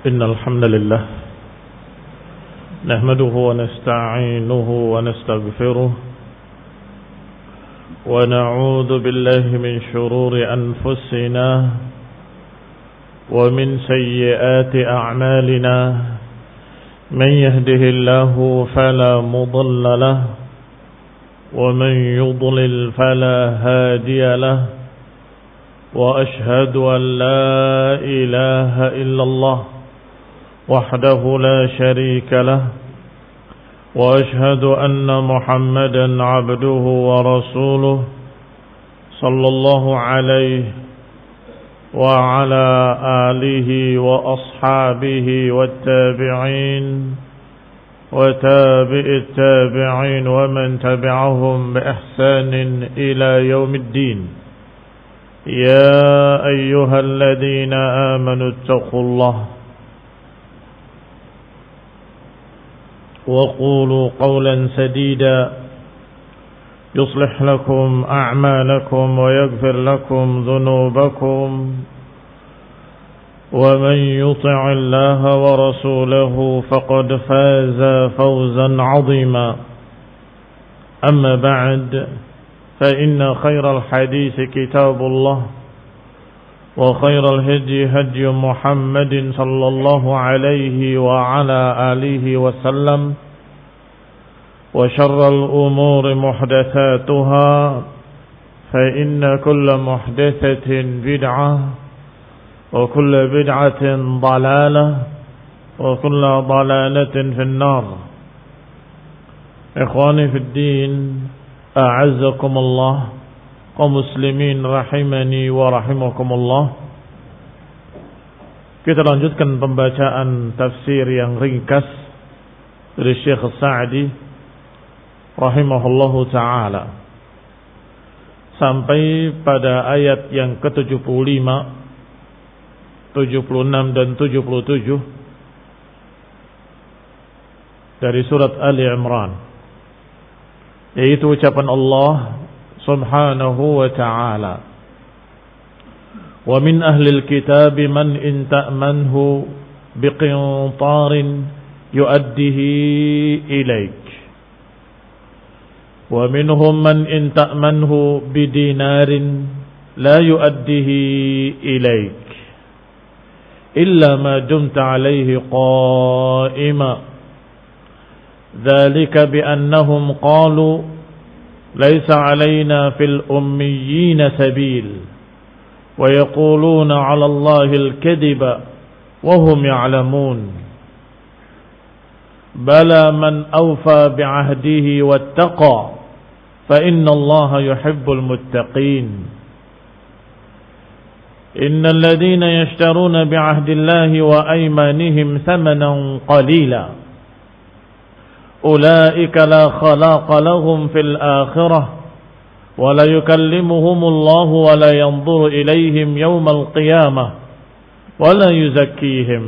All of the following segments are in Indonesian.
إن الحمد لله نحمده ونستعينه ونستغفره ونعوذ بالله من شرور أنفسنا ومن سيئات أعمالنا من يهده الله فلا مضل له ومن يضلل فلا هادي له وأشهد أن لا إله إلا الله وحده لا شريك له وأشهد أن محمدا عبده ورسوله صلى الله عليه وعلى آله وأصحابه والتابعين وتابع التابعين ومن تبعهم بإحسان إلى يوم الدين. يا أيها الذين آمنوا اتقوا الله وقولوا قولا سديدا يصلح لكم أعمالكم ويغفر لكم ذنوبكم ومن يطع الله ورسوله فقد فاز فوزا عظيما. أما بعد فإن خير الحديث كتاب الله وخير الهدي هدي محمد صلى الله عليه وعلى آله وسلم وشر الأمور محدثاتها فإن كل محدثة بدعة وكل بدعة ضلالة وكل ضلالة في النار. إخواني في الدين أعزكم الله kaum muslimin rahimani wa rahimakumullah. Kita lanjutkan pembacaan tafsir yang ringkas dari Syekh Sa'di rahimahullahu ta'ala sampai pada ayat yang ke-75, 76 dan 77 dari surat Ali Imran, yaitu ucapan Allah subhanahu wa ta'ala, wa min ahlil kitab man in ta'manhu biqintarin yu'addihi ilaik wa minhum man in ta'manhu bidinarin la yu'addihi ilaik illa ma dumta alayhi qa'ima dhalika biannahum qalu ليس علينا في الأميين سبيل ويقولون على الله الكذب وهم يعلمون بلى من أوفى بعهده واتقى فإن الله يحب المتقين إن الذين يشترون بعهد الله وأيمانهم ثمنا قليلا أولئك لا خلاق لهم في الآخرة ولا يكلمهم الله ولا ينظر إليهم يوم القيامة ولا يزكيهم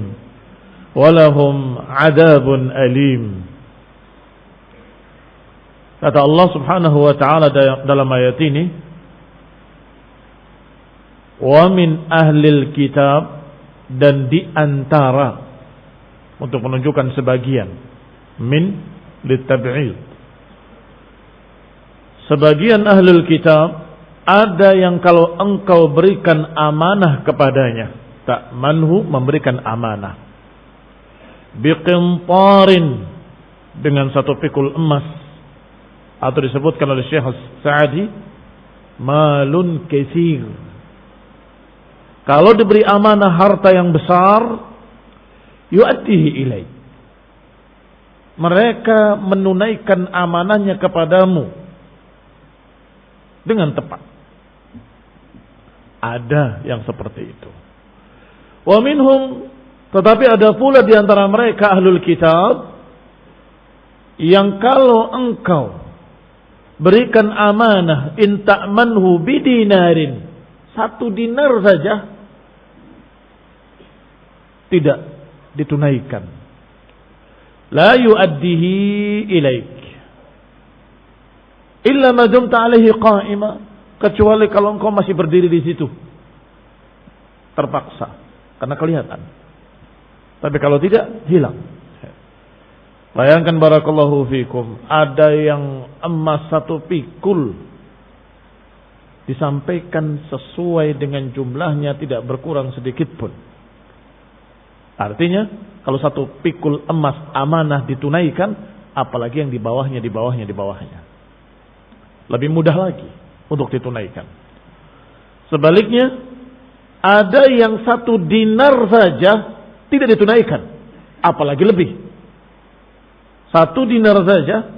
ولهم عذاب أليم. Kata Allah subhanahu wa ta'ala dalam ayat ini, wa min ahlil kitab, dan di antara, untuk menunjukkan sebagian, min litab'id, sebagian ahlul kitab ada yang kalau engkau berikan amanah kepadanya, ta'manhu, memberikan amanah, biqintarin, dengan satu pikul emas, atau disebutkan oleh Syekh Sa'di malun katsir, kalau diberi amanah harta yang besar, yu'addihi ilaik, mereka menunaikan amanahnya kepadamu dengan tepat. Ada yang seperti itu. Wa minhum, tetapi ada pula di antara mereka ahlul kitab yang kalau engkau berikan amanah, in ta'manhu bidinarin, 1 dinar saja tidak ditunaikan, la yu'addihi ilaik illa ma dumta alaihi qa'ima, kecuali kalau engkau masih berdiri di situ terpaksa karena kelihatan. Tapi kalau tidak, hilang. Bayangkan barakallahu fikum, ada yang emas 1 pikul disampaikan sesuai dengan jumlahnya, tidak berkurang sedikit pun. Artinya, kalau 1 pikul emas amanah ditunaikan, apalagi yang di bawahnya. Lebih mudah lagi untuk ditunaikan. Sebaliknya, ada yang 1 dinar saja tidak ditunaikan, apalagi lebih. 1 dinar saja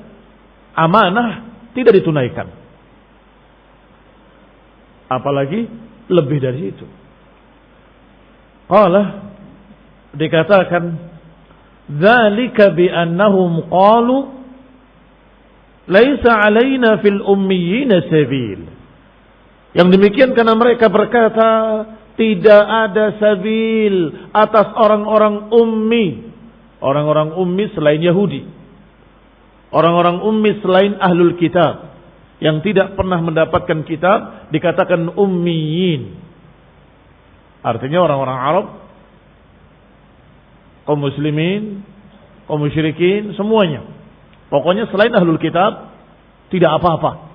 amanah tidak ditunaikan, apalagi lebih dari itu. Qala, dikatakan, dzalika bi annahum qalu laisa alaina fil ummiyina sabil. Yang demikian karena mereka berkata, tidak ada sabil atas orang-orang ummi. Orang-orang ummi selain Yahudi, orang-orang ummi selain ahlul kitab, yang tidak pernah mendapatkan kitab, dikatakan ummiyin. Artinya orang-orang Arab, kaum muslimin, kaum musyrikin, semuanya. Pokoknya selain ahlul kitab, tidak apa-apa.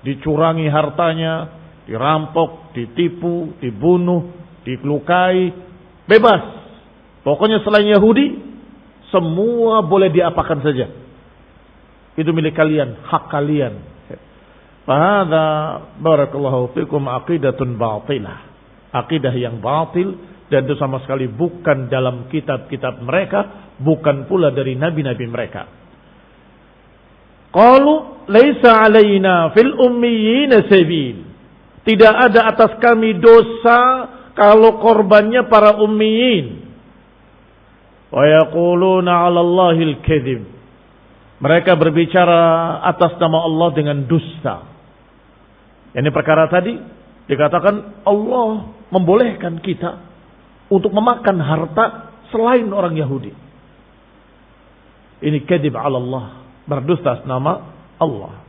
Dicurangi hartanya, dirampok, ditipu, dibunuh, dilukai, bebas. Pokoknya selain Yahudi, semua boleh diapakan saja. Itu milik kalian, hak kalian. Fahadha barakallahu fikum aqidatun batilah. Aqidah yang batil, dan itu sama sekali bukan dalam kitab-kitab mereka, bukan pula dari nabi-nabi mereka. Qalu laisa alaina fil ummiyina sabil. Tidak ada atas kami dosa kalau korbannya para ummiyin. Wa yaquluna 'ala Allahil kadzib. Mereka berbicara atas nama Allah dengan dusta. Ini perkara tadi dikatakan Allah membolehkan kita untuk memakan harta selain orang Yahudi. Ini kadzib 'ala Allah, berdusta atas nama Allah.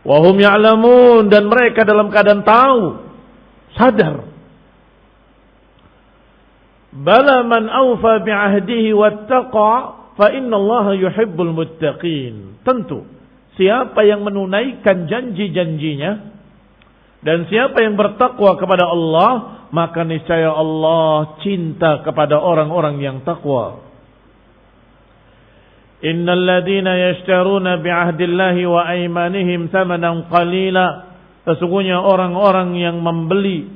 Wa hum ya'lamun, dan mereka dalam keadaan tahu, sadar. Bala man awfa bi'ahdihi wattaqa fa innallaha yuhibbul muttaqin. Tentu siapa yang menunaikan janji-janjinya dan siapa yang bertakwa kepada Allah, maka niscaya Allah cinta kepada orang-orang yang takwa. Innal ladzina yashtaruna bi'ahdillahi wa aymanihim thamanan qalila. Sesungguhnya orang-orang yang membeli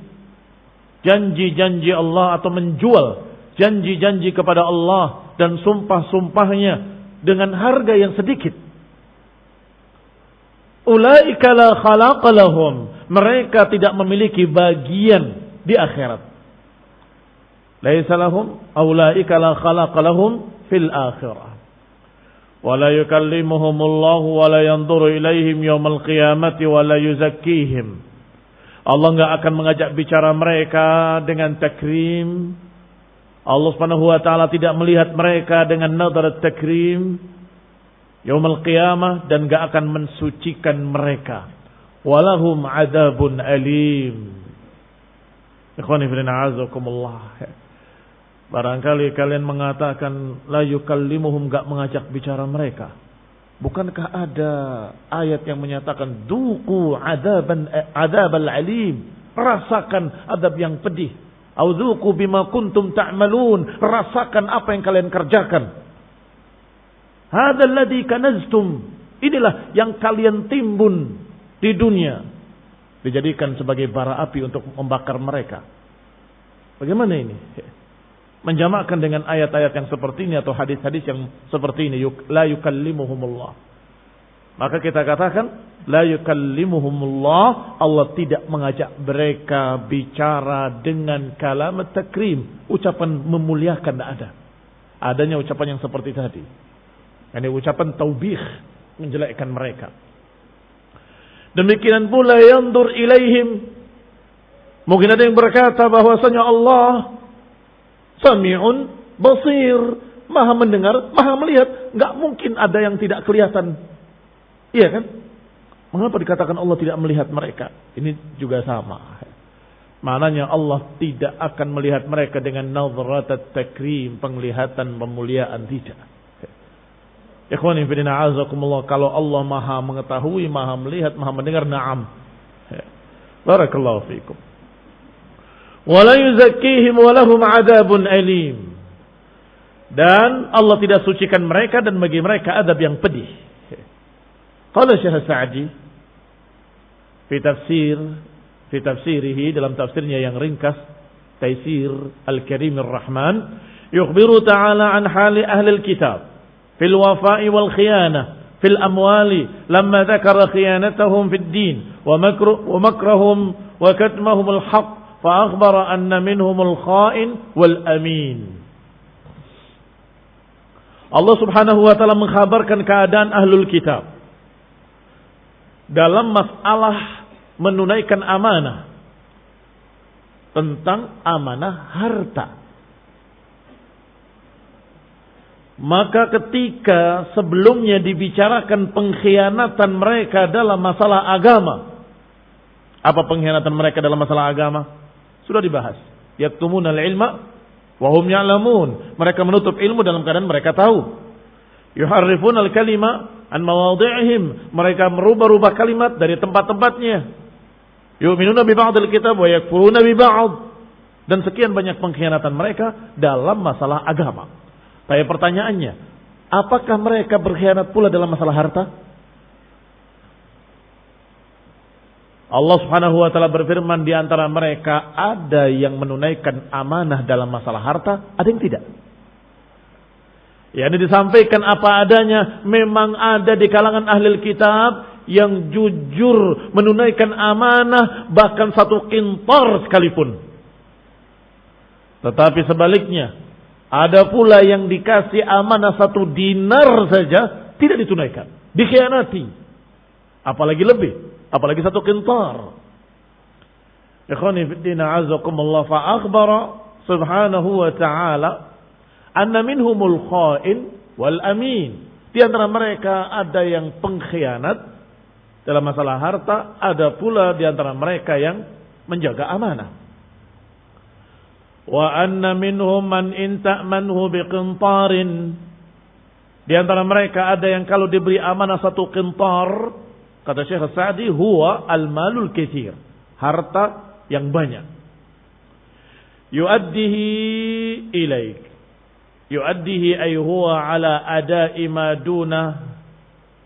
janji-janji Allah atau menjual janji-janji kepada Allah dan sumpah-sumpahnya dengan harga yang sedikit. Ulaika la khalaqa lahum. Mereka tidak memiliki bagian di akhirat. Laisa lahum ulaika la khalaqa lahum fil akhirah. Wala yukallimuhumullahu wala yanzuru ilaihim yaumal qiyamati wala yuzakkihim. Allah enggak akan mengajak bicara mereka dengan takrim. Allah Subhanahu wa taala tidak melihat mereka dengan nadharat takrim yaumul qiyamah, dan enggak akan mensucikan mereka. Walahum adzabun alim. Ikhwani fillah azakumullah. Barangkali kalian mengatakan la yukallimuhum, enggak mengajak bicara mereka. Bukankah ada ayat yang menyatakan duqu adzabal alim, rasakan adab yang pedih. Au duqu bima kuntum ta'malun, rasakan apa yang kalian kerjakan. Hadzal ladzi kanaztum, inilah yang kalian timbun di dunia, dijadikan sebagai bara api untuk membakar mereka. Bagaimana ini? Menjamakkan dengan ayat-ayat yang seperti ini atau hadis-hadis yang seperti ini, la yukallimuhumullah. Maka kita katakan la yukallimuhumullah, Allah tidak mengajak mereka bicara dengan kalam takrim, ucapan memuliakan, tidak ada. Adanya ucapan yang seperti tadi. Ini ucapan taubih, menjelekkan mereka. Demikian pula yandur ilaihim. Mungkin ada yang berkata bahwasanya Allah Sami'un basir, maha mendengar, maha melihat. Enggak mungkin ada yang tidak kelihatan. Iya kan? Mengapa dikatakan Allah tidak melihat mereka? Ini juga sama. Maknanya Allah tidak akan melihat mereka dengan nazratat takrim, penglihatan pemuliaan, tidak. Ikhwani fillah azakumullah, kalau Allah Maha mengetahui, Maha melihat, Maha mendengar, na'am. Barakallahu fiikum. Wala yuzakkihim walahum adzabun alim. Dan Allah tidak sucikan mereka dan bagi mereka adab yang pedih. Qala Syekh Sa'di fi tafsirihi, dalam tafsirnya yang ringkas, Taisir Al-Karim Ar-Rahman, yukhbiru ta'ala an hali ahli al-kitab fil wafa'i wal khiyanah fil amwali lamma dzakara khiyanatahum fid din wa makrahum wa katmahum al-haqq fa akhbara anna minhum al-kha'in wal amin. Allah Subhanahu wa taala mengkhabarkan keadaan ahlul kitab dalam masalah menunaikan amanah, tentang amanah harta. Maka ketika sebelumnya dibicarakan pengkhianatan mereka dalam masalah agama, apa pengkhianatan mereka dalam masalah agama? Sudah dibahas. Yaktumunal ilma wahum ya'lamun. Mereka menutup ilmu dalam keadaan mereka tahu. Yuharrifunal kalima an mawadhi'ihim. Mereka merubah-rubah kalimat dari tempat-tempatnya. Yu'minuna bi ba'dil kitab wa yakfuruna bi ba'd. Dan sekian banyak pengkhianatan mereka dalam masalah agama. Tapi pertanyaannya, apakah mereka berkhianat pula dalam masalah harta? Allah Subhanahu wa taala berfirman, di antara mereka ada yang menunaikan amanah dalam masalah harta, ada yang tidak. Yang disampaikan apa adanya, memang ada di kalangan ahli kitab yang jujur menunaikan amanah bahkan 1 kintar sekalipun. Tetapi sebaliknya, ada pula yang dikasih amanah 1 dinar saja tidak ditunaikan, dikhianati, apalagi lebih, apalagi 1 kintar. Ikhwani fiddin a'azakumullah, fa akhbara subhanahu wa ta'ala anna minhumul kha'in wal amin. Di antara mereka ada yang pengkhianat dalam masalah harta, ada pula di antara mereka yang menjaga amanah. Wa anna minhum man in ta'manhu biqintarin. Di antara mereka ada yang kalau diberi amanah 1 kintar, kata Syekh Sa'di, huwa al-malul katsir, harta yang banyak. Yu'addihi ilaik. Yu'addihi ay huwa ala ada'i ma duna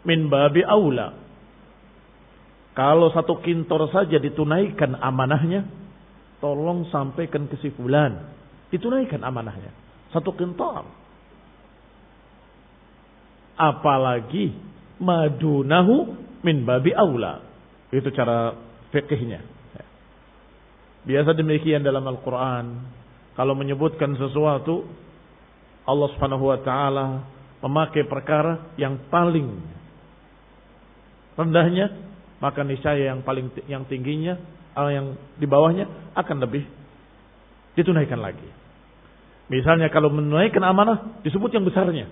min babi aula. Kalau 1 kintar saja ditunaikan amanahnya, tolong sampaikan ke si fulan, ditunaikan amanahnya 1 kintar. Apalagi madunahu min babi aula. Itu cara fikihnya. Biasa demikian dalam Al-Quran. Kalau menyebutkan sesuatu, Allah Subhanahu wa ta'ala memakai perkara yang paling rendahnya, maka niscaya yang tingginya, yang di bawahnya akan lebih ditunaikan lagi. Misalnya kalau menunaikan amanah disebut yang besarnya,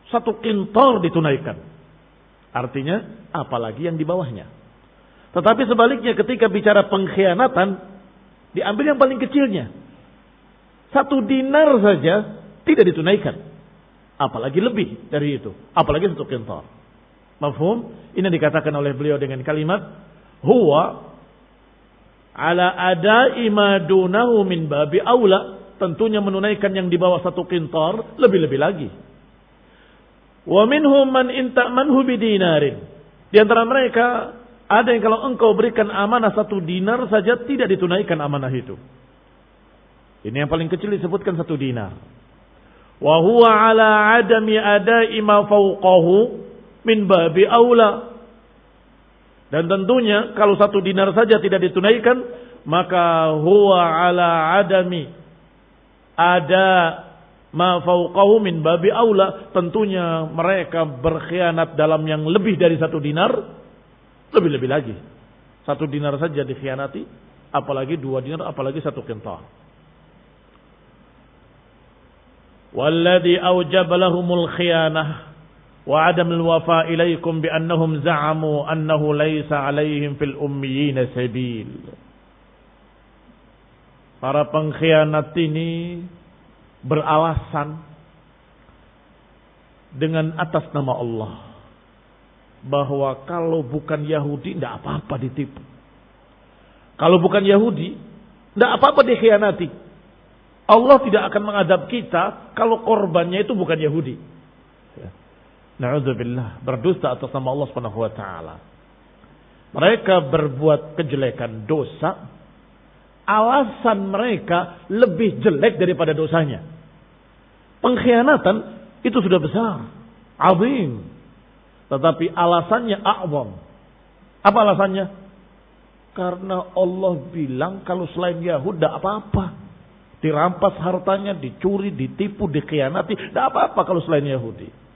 1 kintar ditunaikan. Artinya apalagi yang di bawahnya. Tetapi sebaliknya ketika bicara pengkhianatan, diambil yang paling kecilnya. 1 dinar saja tidak ditunaikan, apalagi lebih dari itu, apalagi 1 kintar. Mafhum? Ini dikatakan oleh beliau dengan kalimat huwa ala ada'i ma dunahu min babi aula. Tentunya menunaikan yang di bawah 1 kintar lebih-lebih lagi. Wa minhum man in ta'manhu bidinarin. Di antara mereka ada yang kalau engkau berikan amanah 1 dinar saja tidak ditunaikan amanah itu. Ini yang paling kecil disebutkan 1 dinar. Wa huwa ala adami ada'i ma fawqahu min babi aula. Dan tentunya kalau 1 dinar saja tidak ditunaikan, maka huwa ala adami ada ma fawqahu min babi aula. Tentunya mereka berkhianat dalam yang lebih dari 1 dinar, lebih-lebih lagi. 1 dinar saja dikhianati, apalagi 2 dinar, apalagi 1 kintar. Walladhi awjaba lahumul khiyanah wa adamul wafa ilaikum bi annahum za'amu annahu laysa alaihim fil ummiyina sabil. para pengkhianat ini beralasan dengan atas nama Allah bahwa kalau bukan Yahudi tidak apa-apa ditipu. Kalau bukan Yahudi tidak apa-apa dikhianati. Allah tidak akan mengadab kita kalau korbannya itu bukan Yahudi. Na'udzubillah, berdusta atas nama Allah Subhanahu wa taala. Mereka berbuat kejelekan, dosa, alasan mereka lebih jelek daripada dosanya. Pengkhianatan itu sudah besar, azim. Tetapi alasannya a'zam. Apa alasannya? Karena Allah bilang kalau selain Yahudi tidak apa-apa. Dirampas hartanya, dicuri, ditipu, dikhianati, tidak apa-apa kalau selain Yahudi.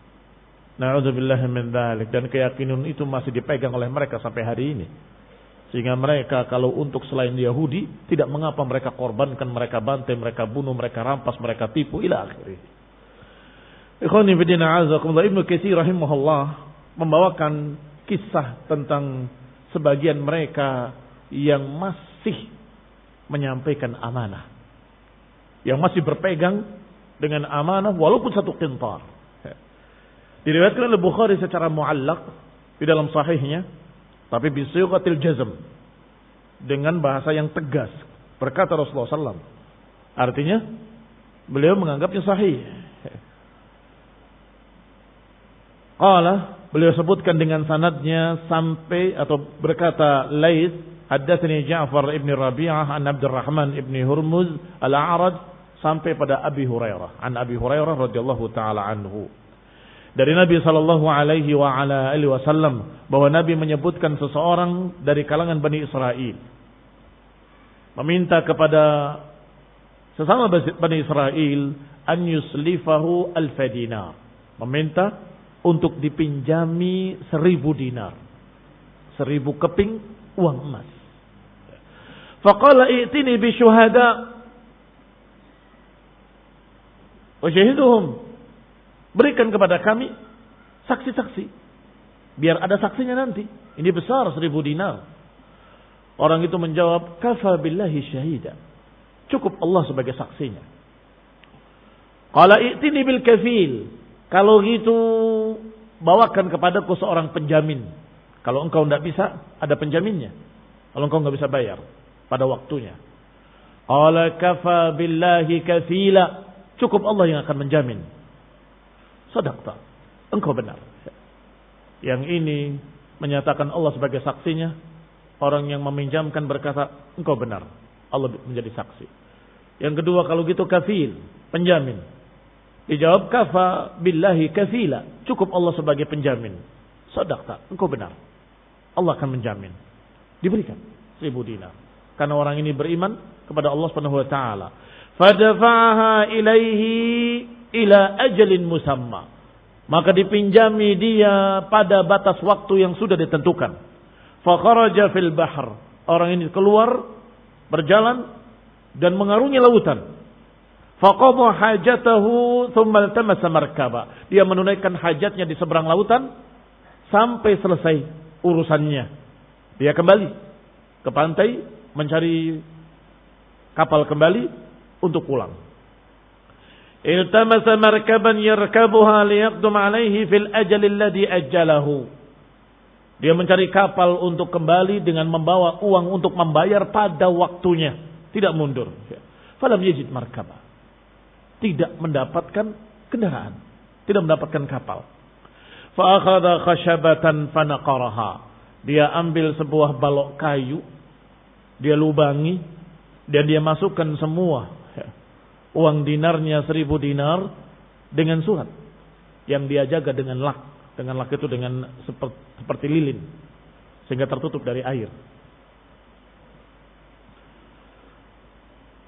Na'udzubillah min dzalik. Dan keyakinan itu masih dipegang oleh mereka sampai hari ini. Sehingga mereka kalau untuk selain Yahudi, tidak mengapa mereka korbankan, mereka bantai, mereka bunuh, mereka rampas, mereka tipu, ila akhirih. Ikhwani fillah a'azakumullah, Ibnu Katsir rahimahullah membawakan kisah tentang sebagian mereka yang masih menyampaikan amanah. Yang masih berpegang dengan amanah walaupun satu qintar. Diriwayatkan oleh Bukhari secara muallaq di dalam sahihnya, tapi bisighatil jazm, dengan bahasa yang tegas. Berkata Rasulullah SAW, artinya beliau menganggapnya sahih. Qala, beliau sebutkan dengan sanadnya sampai atau berkata Laits, haddatsani Ja'far ibn Rabi'ah an Abdurrahman ibn Hurmuz al-A'raj sampai pada Abi Hurairah, an Abi Hurairah radhiyallahu taala anhu. Dari Nabi sallallahu alaihi wa ala alihi wasallam bahwa Nabi menyebutkan seseorang dari kalangan Bani Israel meminta kepada sesama Bani Israel an yuslifahu alf-dinar, meminta untuk dipinjami 1.000 dinar, 1.000 keping uang emas. Faqala i'tini bi syuhada wa syahiduhum, berikan kepada kami saksi-saksi, biar ada saksinya nanti. Ini besar 1.000 dinar. Orang itu menjawab, kafa billahi syahida, cukup Allah sebagai saksinya. Qala i'tini bil kafil, kalau gitu bawakan kepadaku seorang penjamin. Kalau engkau tidak bisa, ada penjaminnya. Kalau engkau tidak bisa bayar pada waktunya. Qala kafa billahi kafila, cukup Allah yang akan menjamin. Sadaqta, engkau benar. Yang ini menyatakan Allah sebagai saksinya. Orang yang meminjamkan berkata, engkau benar, Allah menjadi saksi. Yang kedua, kalau gitu kafil, penjamin. Dijawab kafa billahi kafila, cukup Allah sebagai penjamin. Sadaqta, engkau benar, Allah akan menjamin. Diberikan 1.000 dinar. Karena orang ini beriman kepada Allah Subhanahu wa taala. Fadafa'aha ilaihi ila ajalin musamma, maka dipinjami dia pada batas waktu yang sudah ditentukan. Fa kharaja fil bahr, orang ini keluar berjalan dan mengarungi lautan. Fa qada hajatahu thumma iltamasa markaba, dia menunaikan hajatnya di seberang lautan sampai selesai urusannya. Dia kembali ke pantai mencari kapal kembali untuk pulang. Iltamasa markaban yarkabuha liyaqdum alaihi fil ajal alladhi ajjalahu. Dia mencari kapal untuk kembali dengan membawa uang untuk membayar pada waktunya, tidak mundur. Falam yajid markaba, tidak mendapatkan kendaraan, tidak mendapatkan kapal. Fa akhadha khashabatan fanaqaraha, dia ambil sebuah balok kayu, dia lubangi dan dia masukkan semua uang dinarnya 1.000 dinar dengan surat yang dia jaga dengan lak. Dengan lak itu dengan seperti lilin sehingga tertutup dari air.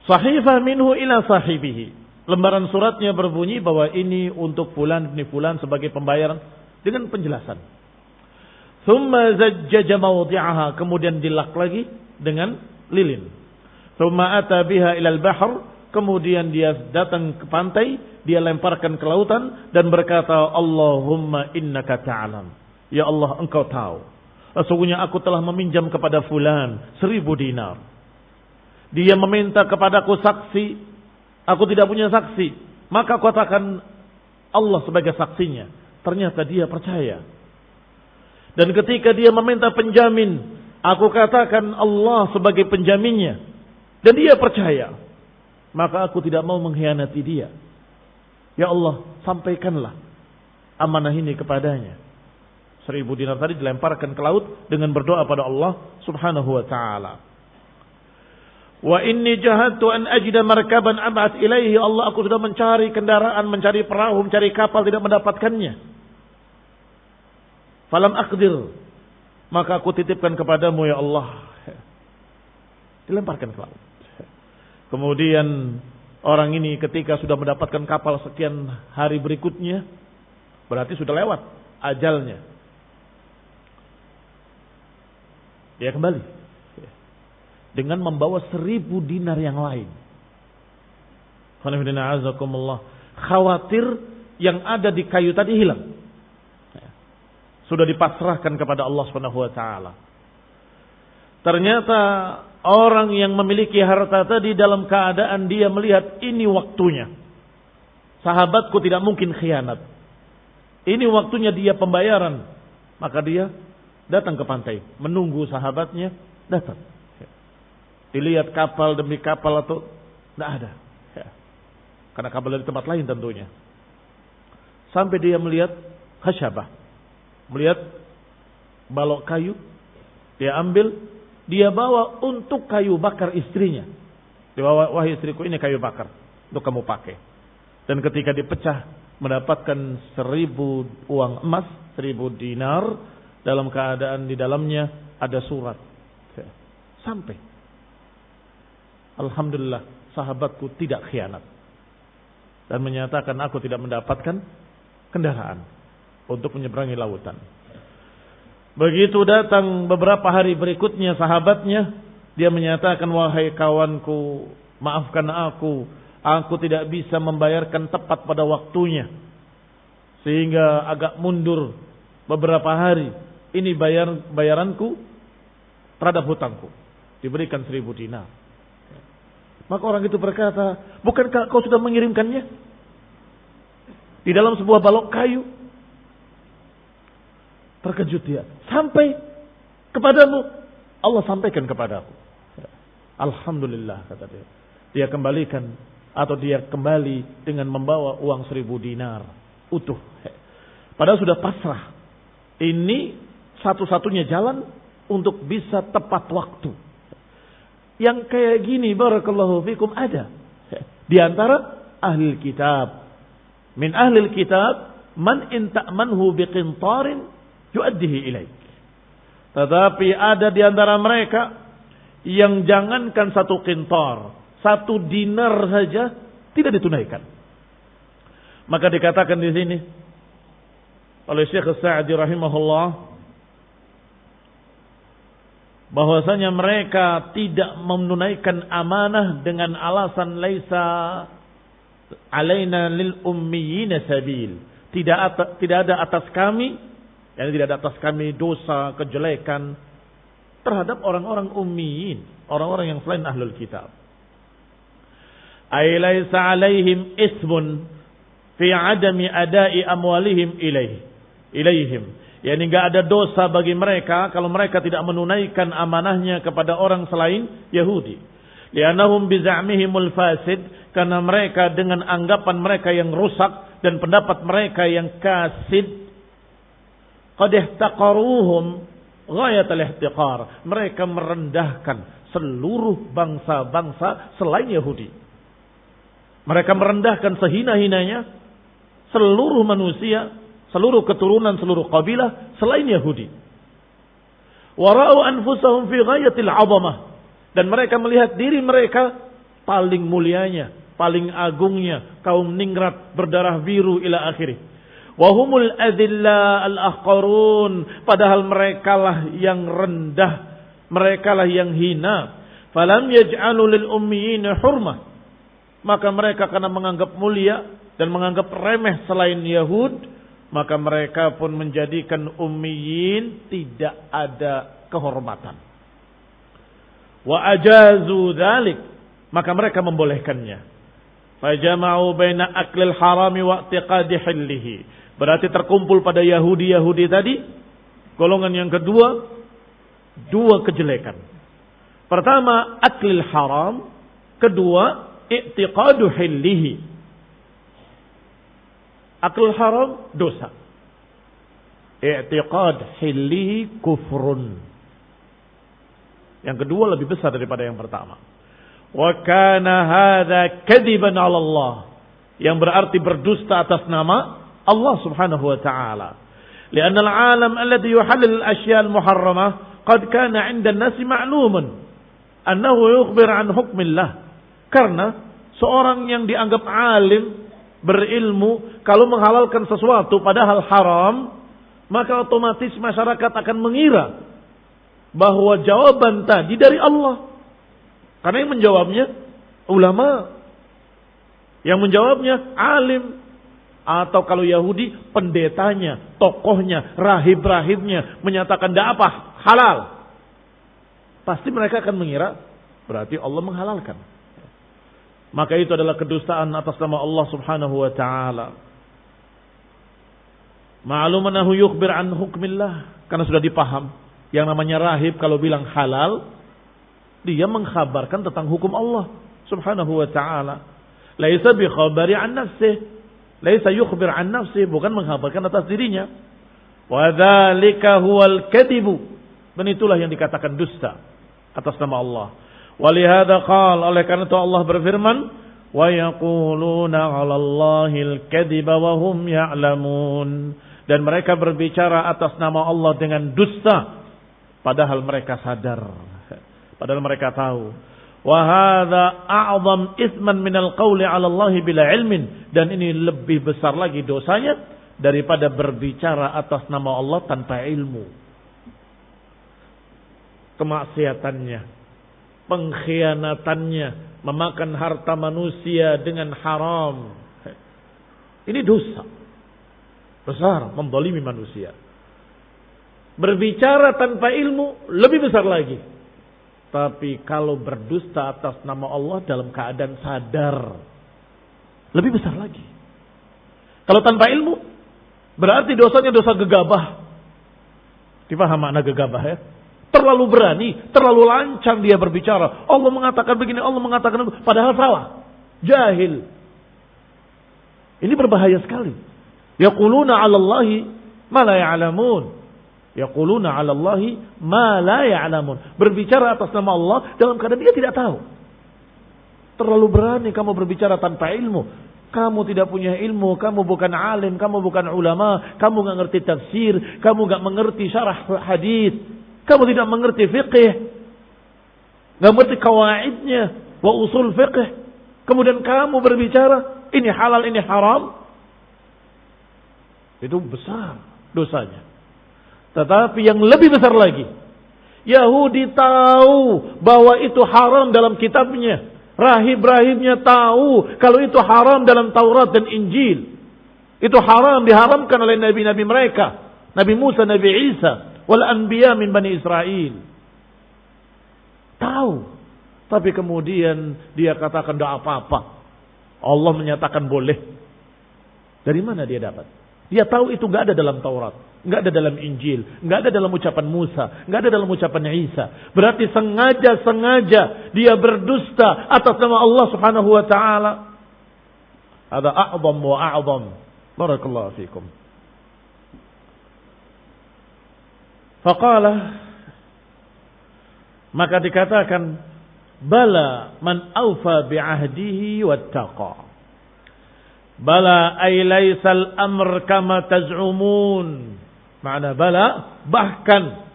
Sahifah minhu ila sahibihi, lembaran suratnya berbunyi bahwa ini untuk fulan bin fulan sebagai pembayaran dengan penjelasan. Thumma zajjaja mawdi'aha, kemudian dilak lagi dengan lilin. Thumma ata biha ila al-bahr, kemudian dia datang ke pantai, dia lemparkan ke lautan dan berkata, Allahumma innaka ta'lam. Ya Allah, engkau tahu. Sesungguhnya aku telah meminjam kepada fulan 1.000 dinar. dia meminta kepadaku saksi, aku tidak punya saksi, maka aku katakan Allah sebagai saksinya. Ternyata dia percaya. Dan ketika dia meminta penjamin, aku katakan Allah sebagai penjaminnya. Dan dia percaya. Maka aku tidak mau mengkhianati dia. Ya Allah, sampaikanlah amanah ini kepadanya. 1000 dinar tadi dilemparkan ke laut dengan berdoa pada Allah subhanahu wa ta'ala. Wa inni jahadtu an ajida markaban ab'at ilaihi. Allah, aku sudah mencari kendaraan, mencari perahu, mencari kapal, tidak mendapatkannya. Falam aqdir, maka aku titipkan kepadamu ya Allah. Dilemparkan ke laut. Kemudian orang ini ketika sudah mendapatkan kapal sekian hari berikutnya, berarti sudah lewat ajalnya. Dia kembali dengan membawa 1000 dinar yang lain. Khawatir yang ada di kayu tadi hilang. Sudah dipasrahkan kepada Allah Subhanahu wa taala. Ternyata orang yang memiliki harta tadi dalam keadaan dia melihat ini waktunya. Sahabatku tidak mungkin khianat. Ini waktunya dia pembayaran. Maka dia datang ke pantai, menunggu sahabatnya datang. Dilihat kapal demi kapal atau tidak ada. Karena kapal dari tempat lain tentunya. Sampai dia melihat khasyabah. Melihat balok kayu, dia ambil, dia bawa untuk kayu bakar istrinya. Dia bawa, wahai istriku, ini kayu bakar untuk kamu pakai. Dan ketika dipecah, mendapatkan 1000 uang emas, 1000 dinar, dalam keadaan di dalamnya ada surat. Sampai. Alhamdulillah, sahabatku tidak khianat. Dan menyatakan aku tidak mendapatkan kendaraan untuk menyeberangi lautan. Begitu datang beberapa hari berikutnya sahabatnya, dia menyatakan, wahai kawanku, maafkan aku tidak bisa membayarkan tepat pada waktunya. Sehingga agak mundur beberapa hari. Ini bayaranku terhadap hutangku. Diberikan 1000 dinar. Maka orang itu berkata, bukankah kau sudah mengirimkannya? Di dalam sebuah balok kayu. Terkejut dia. Sampai kepadamu. Allah sampaikan kepadaku. Alhamdulillah, kata dia. Dia kembalikan. Atau dia kembali dengan membawa uang 1000 dinar. Utuh. Padahal sudah pasrah. Ini satu-satunya jalan untuk bisa tepat waktu. Yang kayak gini, barakallahu fikum, ada. Di antara ahli kitab. Min ahli kitab. Man in ta'manhu biqintarin yu'addihi ilaik. Tetapi ada di antara mereka yang jangankan 1 qintar, 1 dinar saja tidak ditunaikan. Maka dikatakan di sini oleh Syekh Sa'di rahimahullah bahwasanya mereka tidak menunaikan amanah dengan alasan laisa alaina lil ummiyina sabil. Tidak ada atas kami, yani tidak ada atas kami dosa, kejelekan terhadap orang-orang ummiyin, orang-orang yang selain ahlul kitab. Ay laisa alaihim ismun fi adami adai amwalihim ilaihim. Yani enggak ada dosa bagi mereka kalau mereka tidak menunaikan amanahnya kepada orang selain Yahudi. Li'annahum biza'mihimul fasid, karena mereka dengan anggapan mereka yang rusak dan pendapat mereka yang kasid, qad ihtaqaruhum ghayatal ihtiqar. Mereka merendahkan seluruh bangsa-bangsa selain Yahudi. Mereka merendahkan sehina-hinanya seluruh manusia, seluruh keturunan, seluruh kabilah selain Yahudi. Wara'u anfusahum fi ghayatil 'azamah, dan mereka melihat diri mereka paling mulianya, paling agungnya, kaum ningrat berdarah biru ila akhirih. Wahumul adilla al-ahqarun, padahal merekalah yang rendah, merekalah yang hina. Falam yaj'alu lil ummiyina hurmah, maka mereka karena menganggap mulia dan menganggap remeh selain Yahud, maka mereka pun menjadikan ummiyin tidak ada kehormatan. wa ajazu dzalik, maka mereka membolehkannya. Fajama'u baina aklil harami wa i'tiqadi hillihi. Berarti terkumpul pada Yahudi tadi golongan yang kedua, dua kejelekan. Pertama, aklil haram, kedua, i'tiqadu hillihi. Aklil haram dosa. I'tiqad hillihi kufrun. Yang kedua lebih besar daripada yang pertama. Wa kana hadza kadiban 'ala Allah, yang berarti berdusta atas nama Allah Subhanahu wa taala. Lianna al-'alam alladhi yuhallil al-ashya' al-muharramah qad kana 'inda an-nasi ma'luman annahu yukhbir 'an hukmillah. Karena seorang yang dianggap alim, berilmu, kalau menghalalkan sesuatu padahal haram, maka otomatis masyarakat akan mengira bahwa jawaban tadi dari Allah. Karena yang menjawabnya ulama, yang menjawabnya alim, atau kalau Yahudi pendetanya, tokohnya, rahib-rahibnya menyatakan tidak apa, halal. Pasti mereka akan mengira berarti Allah menghalalkan. Maka itu adalah kedustaan atas nama Allah Subhanahu wa taala. Ma'lum annahu yukhbir an hukmillah, karena sudah dipaham yang namanya rahib kalau bilang halal, dia mengkhabarkan tentang hukum Allah Subhanahu wa taala. Laisa bi khabari an nafsihi, laisa yukhbir an nafsihi, bukan mengkhabarkan atas dirinya. Wa dzalika huwal kadibu, dan itulah yang dikatakan dusta atas nama Allah. Walihada qala, oleh karena itu Allah berfirman, wa yaquluna 'ala Allahil kadiba wa hum ya'lamun, dan mereka berbicara atas nama Allah dengan dusta padahal mereka sadar, padahal mereka tahu. Wa hadza a'zam isman minal qawli 'ala Allah bila ilmin, dan ini lebih besar lagi dosanya daripada berbicara atas nama Allah tanpa ilmu. Kemaksiatannya, pengkhianatannya, memakan harta manusia dengan haram, ini dosa besar, menzalimi manusia. Berbicara tanpa ilmu lebih besar lagi. Tapi kalau berdusta atas nama Allah dalam keadaan sadar, lebih besar lagi. Kalau tanpa ilmu, berarti dosanya dosa gegabah. Dipaham makna gegabah ya? Terlalu berani, terlalu lancang dia berbicara. Allah mengatakan begini, Allah mengatakan itu, padahal salah. Jahil. Ini berbahaya sekali. Yaquluna 'ala Allahi ma la ya'lamun. Yaquluna 'ala Allahi ma la ya'lamun. Berbicara atas nama Allah dalam keadaan dia tidak tahu. Terlalu berani kamu berbicara tanpa ilmu. Kamu tidak punya ilmu, kamu bukan alim, kamu bukan ulama, kamu enggak ngerti tafsir, kamu enggak mengerti syarah hadis, kamu tidak mengerti fiqh, enggak mengerti kawaidnya wa usul fiqh. Kemudian kamu berbicara ini halal, ini haram. Itu besar dosanya. Tetapi yang lebih besar lagi, Yahudi tahu bahwa itu haram dalam kitabnya. Rahib-rahibnya tahu kalau itu haram dalam Taurat dan Injil. Itu haram, diharamkan oleh nabi-nabi mereka. Nabi Musa, Nabi Isa, wal anbiya min Bani Israel. Tahu. Tapi kemudian dia katakan tidak apa-apa. Allah menyatakan boleh. Dari mana dia dapat? Dia tahu itu enggak ada dalam Taurat, enggak ada dalam Injil, enggak ada dalam ucapan Musa, enggak ada dalam ucapan Isa. Berarti sengaja dia berdusta atas nama Allah Subhanahu wa taala. Ada a'zam wa a'zam. Barakallahu fikum. Faqala, maka dikatakan, bala man awfa bi'ahdihi wattaqa. Bala ay laysal amr kama taz'umun. Makna bala, bahkan.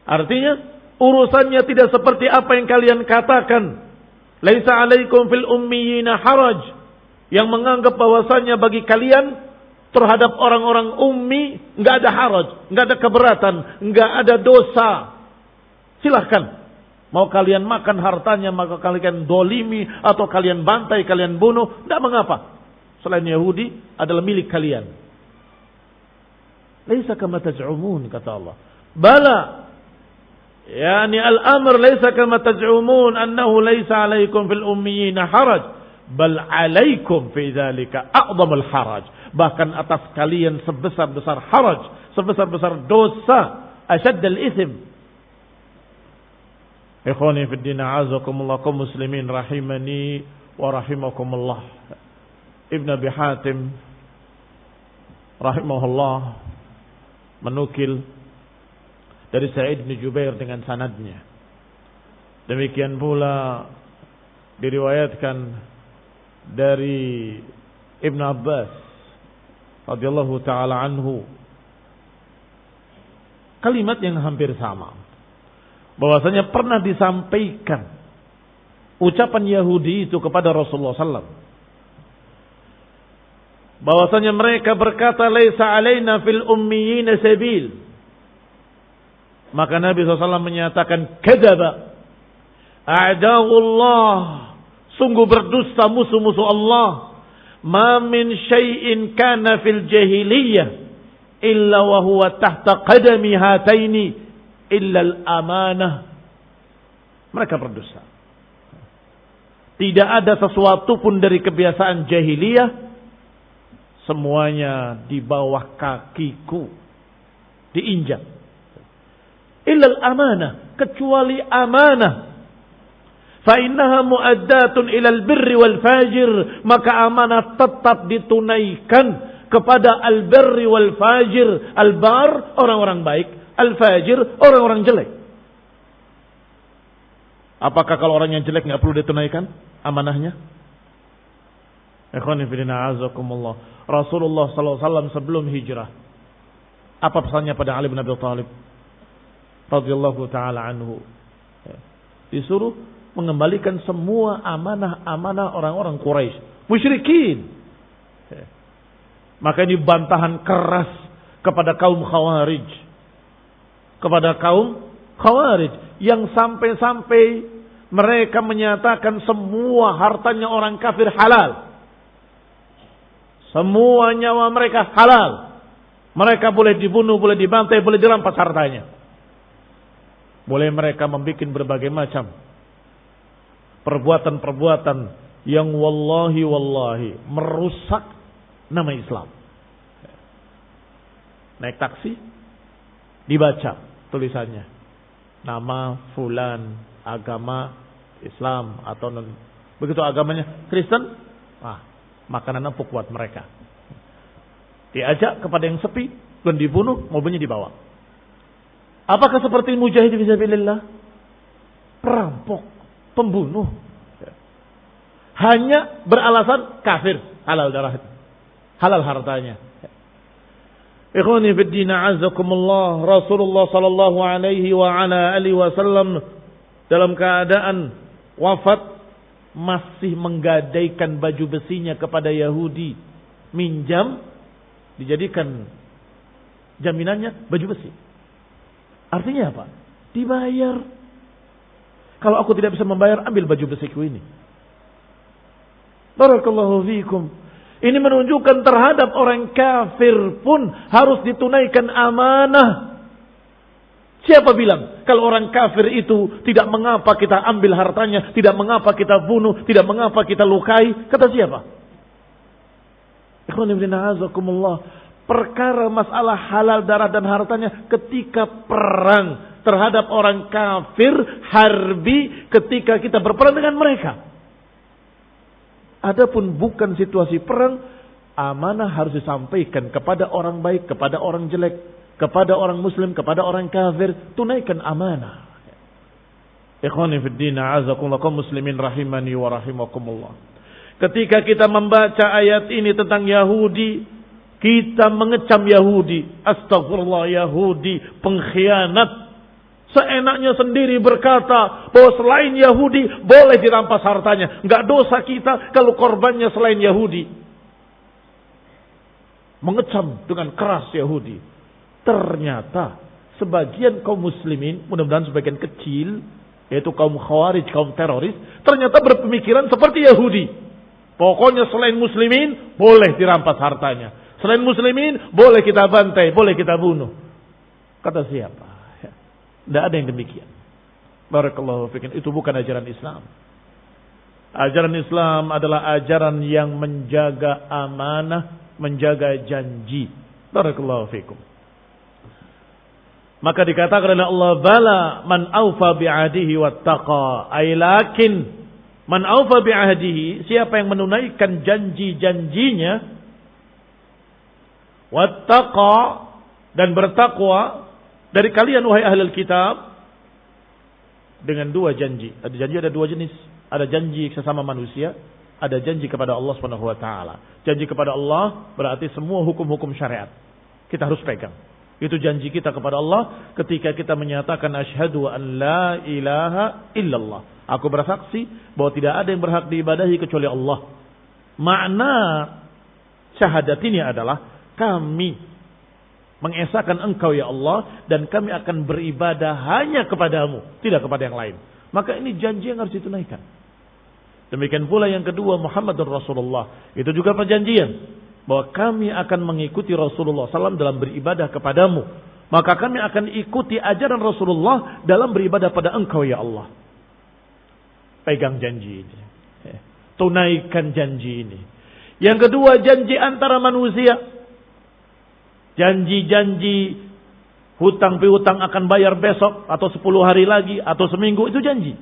Artinya urusannya tidak seperti apa yang kalian katakan. Laisa alaikum fil ummiyina haraj. Yang menganggap bahwasannya bagi kalian terhadap orang-orang ummi enggak ada haraj, enggak ada keberatan, enggak ada dosa. Silahkan. Mau kalian makan hartanya, maka kalian dolimi atau kalian bantai, kalian bunuh, enggak mengapa. Selain Yahudi adalah milik kalian. Laisa kama taz'umun, kata Allah. Bala, Yani al-amr laysa kama taz'umun annahu laysa 'alaikum fil ummiyina haraj, bal 'alaikum fi dzalika a'dhamul haraj. Bahkan atas kalian sebesar-besar haraj, sebesar-besar dosa, asyaddal itsm. Ikhwani fid din, a'azakumullah, kaum muslimin rahimani wa rahimakumullah. Ibn Abi Hatim rahimahullah menukil dari Sa'id bin Jubair dengan sanadnya. Demikian pula diriwayatkan dari Ibn Abbas radhiyallahu taala anhu kalimat yang hampir sama, bahwasanya pernah disampaikan ucapan Yahudi itu kepada Rasulullah sallallahu, bahwasanya mereka berkata laisa alaina fil ummiyina sabil. Maka Nabi SAW menyatakan kadzaba a'da'ullah, sungguh berdusta musuh-musuh Allah. Ma min syai'in kana fil jahiliyah illa wa huwa tahta qadami hataini illa al-amanah. Mereka berdusta. Tidak ada sesuatu pun dari kebiasaan jahiliyah, semuanya di bawah kakiku, diinjak. Illal amanah, kecuali amanah. Fa innaha muaddatun ilal birri wal fajir, maka amanah tetap ditunaikan kepada al birri wal fajir. Al bar orang-orang baik, al fajir orang-orang jelek. Apakah kalau orang yang jelek enggak perlu ditunaikan amanahnya? Ikhwani fillah azakumullah. Rasulullah sallallahu alaihi wasallam sebelum hijrah, apa pesannya pada Ali bin Abi Thalib radhiyallahu taala anhu? Disuruh mengembalikan semua amanah-amanah orang-orang Quraisy, musyrikin. Maka ini bantahan keras kepada kaum Khawarij. Kepada kaum Khawarij yang sampai-sampai mereka menyatakan semua hartanya orang kafir halal. Semua nyawa mereka halal. Mereka boleh dibunuh, boleh dibantai, boleh dirampas hartanya. Boleh mereka membuat berbagai macam perbuatan-perbuatan yang wallahi merusak nama Islam. Naik taksi, dibaca tulisannya, nama fulan, agama Islam atau begitu agamanya Kristen, makanan empuk buat mereka. Diajak kepada yang sepi dan dibunuh, mobilnya dibawa. Apakah seperti mujahid fisabilillah? Perampok, pembunuh. Hanya beralasan kafir, halal darah, halal hartanya. Ikhwani fid din, a'azakumullah, Rasulullah sallallahu alaihi wa ala alihi wasallam dalam keadaan wafat masih menggadaikan baju besinya kepada Yahudi, minjam, dijadikan jaminannya baju besi. Artinya apa? Dibayar. Kalau aku tidak bisa membayar, ambil baju besiku ini. Barakallahu fiikum. Ini menunjukkan terhadap orang kafir pun harus ditunaikan amanah. Siapa bilang kalau orang kafir itu tidak mengapa kita ambil hartanya, tidak mengapa kita bunuh, tidak mengapa kita lukai? Kata siapa? Ikhwan ibn a'azakumullah. Perkara masalah halal darah dan hartanya ketika perang terhadap orang kafir, harbi, ketika kita berperang dengan mereka. Adapun bukan situasi perang, amanah harus disampaikan kepada orang baik, kepada orang jelek, kepada orang muslim, kepada orang kafir. Tunaikan amanah. Ikhwani fid din, a'azakumullah, kaum muslimin rahimani wa rahimakumullah. Ketika kita membaca ayat ini tentang Yahudi, kita mengecam Yahudi. Astagfirullah, Yahudi pengkhianat. Seenaknya sendiri berkata bahwa selain Yahudi boleh dirampas hartanya. Enggak dosa kita kalau korbannya selain Yahudi. Mengecam dengan keras Yahudi. Ternyata sebagian kaum muslimin, mudah-mudahan sebagian kecil, yaitu kaum khawarij, kaum teroris, ternyata berpemikiran seperti Yahudi. Pokoknya selain muslimin boleh dirampas hartanya. Selain muslimin boleh kita bantai, boleh kita bunuh. Kata siapa? Tidak ada yang demikian. Barakallahu fikum. Itu bukan ajaran Islam. Ajaran Islam adalah ajaran yang menjaga amanah, menjaga janji. Barakallahu fikum. Maka dikatakan oleh Allah, bala man aufa bi'ahdihi wattaqa. Ay lakin man aufa bi'ahdihi, siapa yang menunaikan janji-janjinya, wattaqa, dan bertakwa dari kalian wahai ahlul kitab, dengan dua janji. Ada janji, ada dua jenis. Ada janji sesama manusia, ada janji kepada Allah Subhanahu wa taala. Janji kepada Allah berarti semua hukum-hukum syariat kita harus pegang. Itu janji kita kepada Allah ketika kita menyatakan asyhadu an la ilaha illallah. Aku bersaksi bahwa tidak ada yang berhak diibadahi kecuali Allah. Makna syahadat ini adalah kami mengesahkan Engkau ya Allah, dan kami akan beribadah hanya kepadamu, tidak kepada yang lain. Maka ini janji yang harus ditunaikan. Demikian pula yang kedua, Muhammadur Rasulullah. Itu juga perjanjian bahwa kami akan mengikuti Rasulullah SAW dalam beribadah kepadamu. Maka kami akan ikuti ajaran Rasulullah dalam beribadah pada Engkau ya Allah. Pegang janji ini. Tunaikan janji ini. Yang kedua, janji antara manusia. Janji-janji hutang piutang akan bayar besok atau 10 hari lagi atau seminggu, itu janji.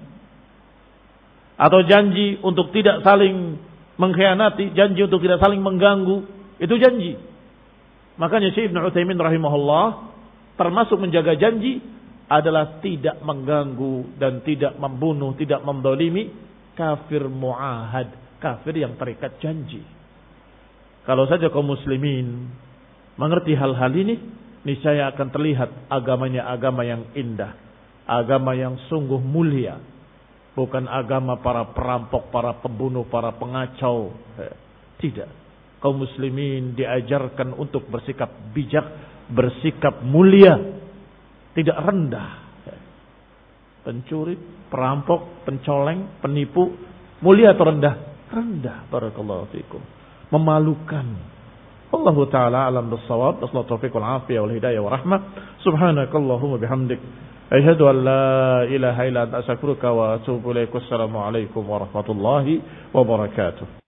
Atau janji untuk tidak saling mengkhianati, janji untuk tidak saling mengganggu, itu janji. Makanya Syekh Ibnu Utsaimin rahimahullah, termasuk menjaga janji adalah tidak mengganggu dan tidak membunuh, tidak mendolimi kafir muahad, kafir yang terikat janji. Kalau saja kaum muslimin mengerti hal-hal ini, niscaya akan terlihat agamanya agama yang indah, agama yang sungguh mulia. Bukan agama para perampok, para pembunuh, para pengacau. Tidak. Kaum muslimin diajarkan untuk bersikap bijak, bersikap mulia, tidak rendah. Pencuri, perampok, pencoleng, penipu, mulia atau rendah? Rendah. Barakallahu fikum. Memalukan. Allah Ta'ala alam bissawab. Wassalatu taufiq wal afiyah wal hidayah wa rahmah. Subhanakallahumma bihamdik. Asyhadu an la ilaha illa anta astaghfiruka wa atubu ilaik. Wassalamu alaikum warahmatullahi wabarakatuh.